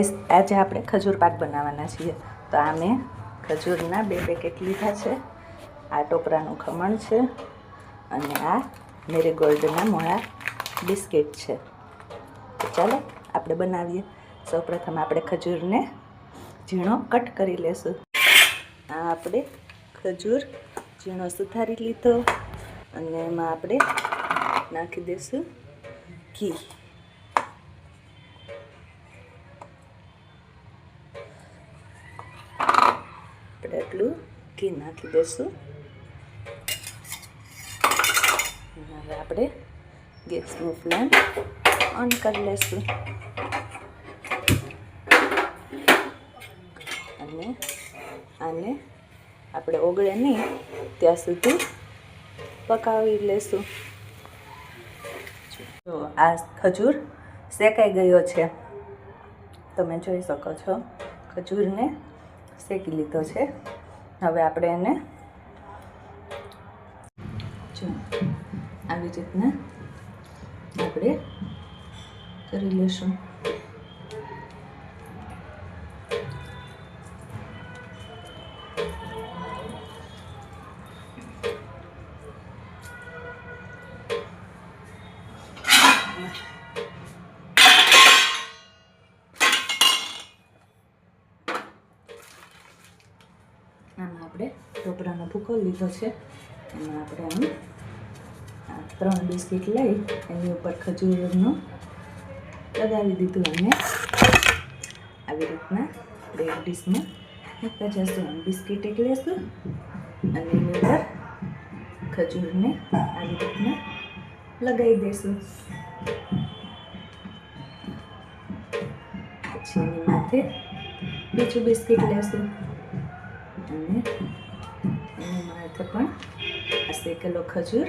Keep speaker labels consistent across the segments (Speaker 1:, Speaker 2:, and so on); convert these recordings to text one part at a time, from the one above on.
Speaker 1: Guys, આજે આપણે ખજૂર પાક બનાવવાના છીએ. તો આ મેં ખજૂરના 2 પેકેટ લીધા છે. આ ટોપરાનું ખમણ છે અને આ મેરીગોલ્ડના મોળા બિસ્કિટ છે. તો ચાલો આપણે બનાવીએ. સૌપ્રથમ આપણે ખજૂરને ઝીણો કટ કરી લેશું. આ આપણે ખજૂર ઝીણો સુધારી લીધો અને એમાં આપણે નાખી દઈશું ઘી. આપણે એટલું ઘી નાખી દઈશું. હવે આપણે ગેસની ફ્લેમ ઓન કરી લઈશું અને આને આપણે ઓગળે નહીં ત્યાં સુધી પકાવી લઈશું. જો આ ખજૂર શેકાઈ ગયો છે, તમે જોઈ શકો છો. ખજૂરને શેકી લીધો છે. હવે આપણે એને જો આવી રીતના આપણે કરી લઈશું. આમાં આપણે ટોપરાનો ભૂકો લીધો છે. એમાં આપણે આમ 3 બિસ્કિટ લઈ એની ઉપર ખજૂરનું લગાવી દીધું અને આવી રીતના આપણે એક ડીશમાં મૂકતા જઈશું. બિસ્કિટ એક લેશું અને એની ઉપર ખજૂરને આવી રીતના લગાવી દઈશું. પછી એની માથે બીજું બિસ્કિટ લેશું અને એની માથે પણ આ શેકેલો ખજૂર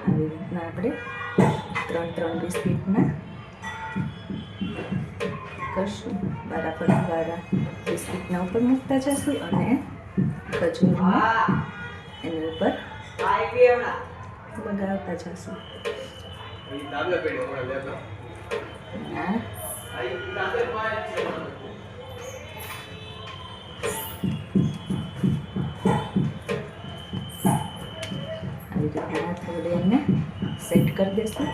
Speaker 1: આવી રીતના આપણે 3 બિસ્કિટના કરશું. બરાબર વાળા બિસ્કિટના ઉપર મૂકતા જશું અને ખજૂરને એની ઉપર લગાવતા જશું. આવી રીતના થોડી એને સેટ કરી દઈશું.